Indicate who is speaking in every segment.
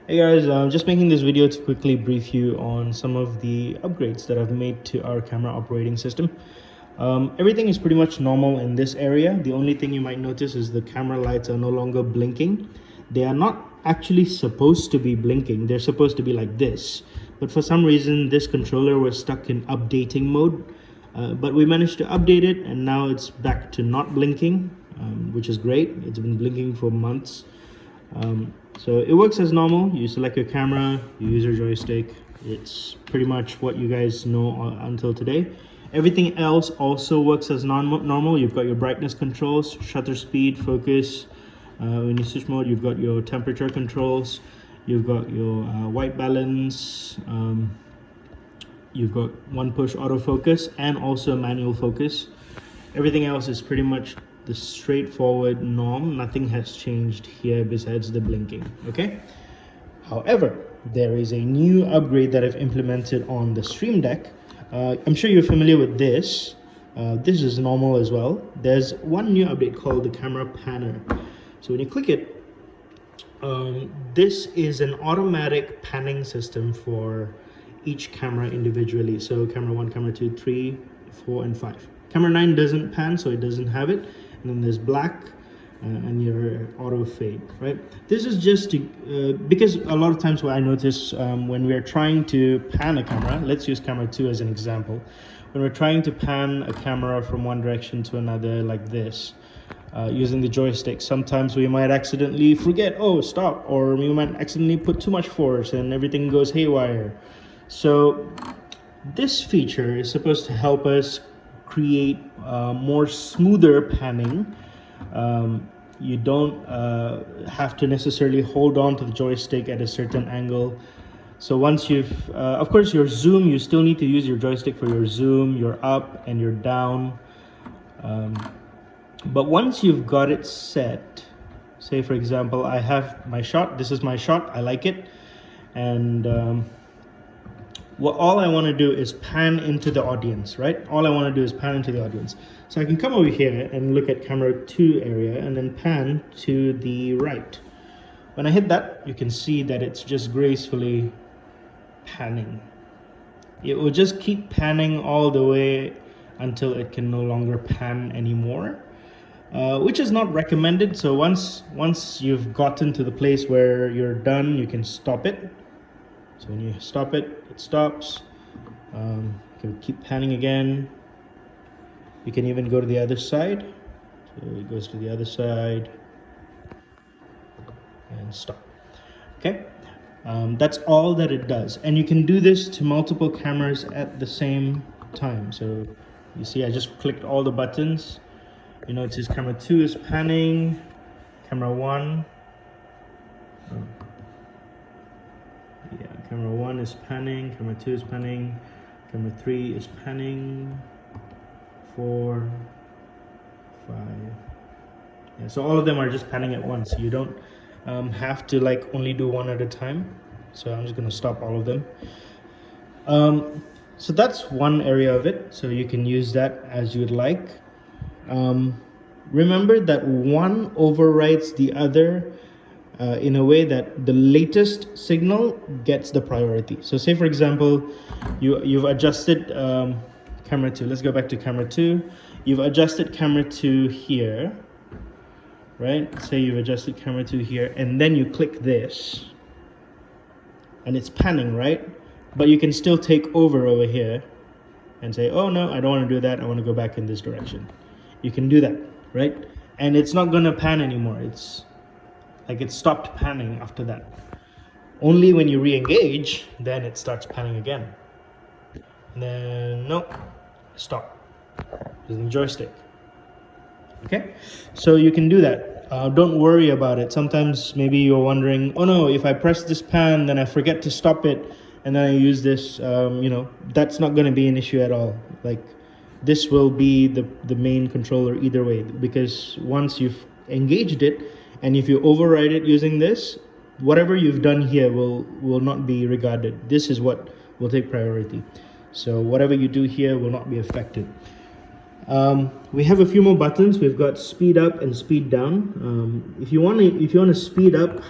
Speaker 1: Hey guys, I'm just making this video to quickly brief you on some of the upgrades that I've made to our camera operating system. Everything is pretty much normal in this area. The only thing you might notice is the camera lights are no longer blinking. They are not actually supposed to be blinking. They're supposed to be like this. But for some reason, this controller was stuck in updating mode. But we managed to update it and now it's back to not blinking, which is great. It's been blinking for months. So it works as normal. You select your camera, you use your joystick. It's pretty much what you guys know until today. Everything else also works as normal. You've got your brightness controls, shutter speed, focus. When you switch mode, you've got your temperature controls. You've got your white balance. You've got one push autofocus and also manual focus. Everything else is pretty much the straightforward norm. Nothing has changed here besides the blinking. Okay, however, there is a new upgrade that I've implemented on the Streamdeck. I'm sure you're familiar with this. This is normal as well. There's one new update called the camera panner. So when you click it, this is an automatic panning system for each camera individually. So camera 1, camera 2, 3, 4 and 5. Camera 9 doesn't pan, so it doesn't have it. And then there's black and your auto fade, right? This is just to because a lot of times what I notice when we're trying to pan a camera, let's use camera 2 as an example. When we're trying to pan a camera from one direction to another like this, using the joystick, sometimes we might accidentally forget, oh, stop, or we might accidentally put too much force and everything goes haywire. So this feature is supposed to help us create more smoother panning. You don't have to necessarily hold on to the joystick at a certain angle. So once you've, of course, your zoom, you still need to use your joystick for your zoom, your up and your down. But once you've got it set, say for example, I have my shot, this is my shot, I like it. And all I want to do is pan into the audience, right? All I want to do is pan into the audience. So I can come over here and look at camera 2 area and then pan to the right. When I hit that, you can see that it's just gracefully panning. It will just keep panning all the way until it can no longer pan anymore, which is not recommended. So once you've gotten to the place where you're done, you can stop it. So when you stop it, it stops. You can keep panning again. You can even go to the other side. So it goes to the other side and stop. Okay, that's all that it does. And you can do this to multiple cameras at the same time. So you see, I just clicked all the buttons. You know, it says camera 2 is panning, camera 1. Yeah, camera 1 is panning, camera 2 is panning, camera 3 is panning, 4, 5. Yeah, so all of them are just panning at once. You don't have to like only do one at a time. So I'm just going to stop all of them. So that's one area of it. So you can use that as you would like. Remember that one overrides the other in a way that the latest signal gets the priority. So say for example, you've adjusted camera 2. Let's go back to camera 2. You've adjusted camera 2 here, right? Say you've adjusted camera 2 here, and then you click this, and it's panning, right? But you can still take over here and say, oh no, I don't want to do that. I want to go back in this direction. You can do that, right? And it's not going to pan anymore. It's like it stopped panning after that. Only when you re-engage, then it starts panning again. And then no, stop using joystick. Okay, so you can do that. Don't worry about it. Sometimes maybe you're wondering, oh no, if I press this pan, then I forget to stop it, and then I use this. You know, that's not going to be an issue at all. Like this will be the main controller either way, because once you've engaged it, and if you override it using this, whatever you've done here will not be regarded. This is what will take priority. So whatever you do here will not be affected. We have a few more buttons. We've got speed up and speed down. If you want to speed up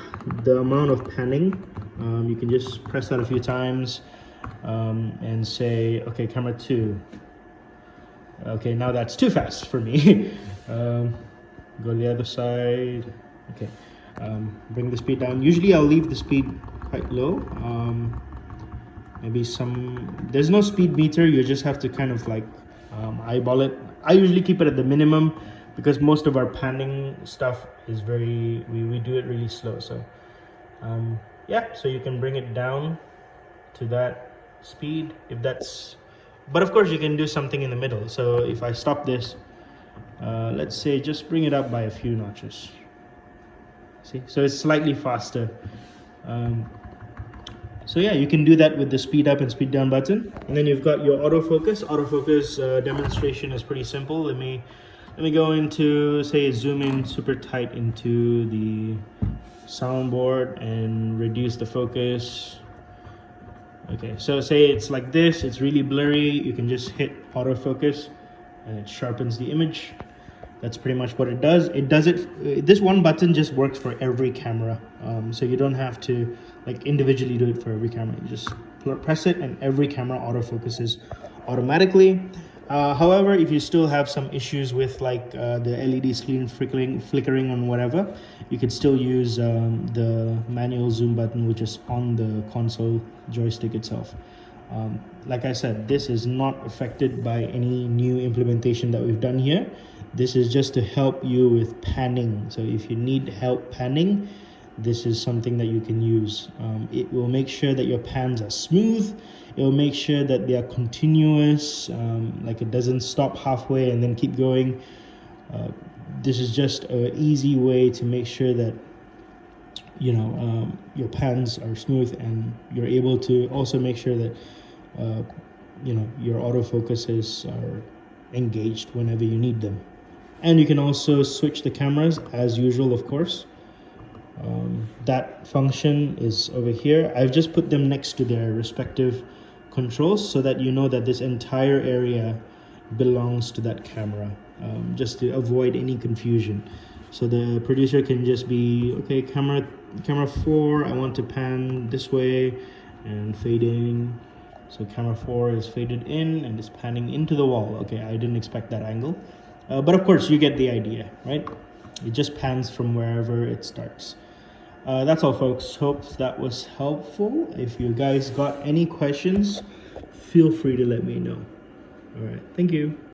Speaker 1: the amount of panning, You can just press that a few times and say, okay, camera 2. Okay, now that's too fast for me. Go to the other side. Okay, bring the speed down. Usually I'll leave the speed quite low. Maybe there's no speed meter, you just have to kind of like eyeball it. I usually keep it at the minimum because most of our panning stuff is we do it really slow. So yeah, so you can bring it down to that speed if that's, but of course you can do something in the middle. So if I stop this, let's say just bring it up by a few notches. See, so it's slightly faster. So yeah, you can do that with the speed up and speed down button. And then you've got your autofocus. Autofocus demonstration is pretty simple. Let me go into, say, zoom in super tight into the soundboard and reduce the focus. Okay, so say it's like this, it's really blurry, you can just hit autofocus and it sharpens the image. That's pretty much what it does. This one button just works for every camera. So you don't have to like individually do it for every camera. You just press it and every camera autofocuses automatically. However, if you still have some issues with like the LED screen flickering on whatever, you could still use the manual zoom button, which is on the console joystick itself. Like I said, this is not affected by any new implementation that we've done here. This is just to help you with panning. So if you need help panning, this is something that you can use. It will make sure that your pans are smooth. It will make sure that they are continuous, like it doesn't stop halfway and then keep going. This is just an easy way to make sure that your pans are smooth, and you're able to also make sure that your autofocuses are engaged whenever you need them. And you can also switch the cameras as usual, of course. That function is over here. I've just put them next to their respective controls so that you know that this entire area belongs to that camera, just to avoid any confusion. So the producer can just be, okay, camera 4, I want to pan this way and fade in. So camera 4 is faded in and is panning into the wall. Okay, I didn't expect that angle. But of course, you get the idea, right? It just pans from wherever it starts. That's all, folks. Hope that was helpful. If you guys got any questions, feel free to let me know. All right, thank you.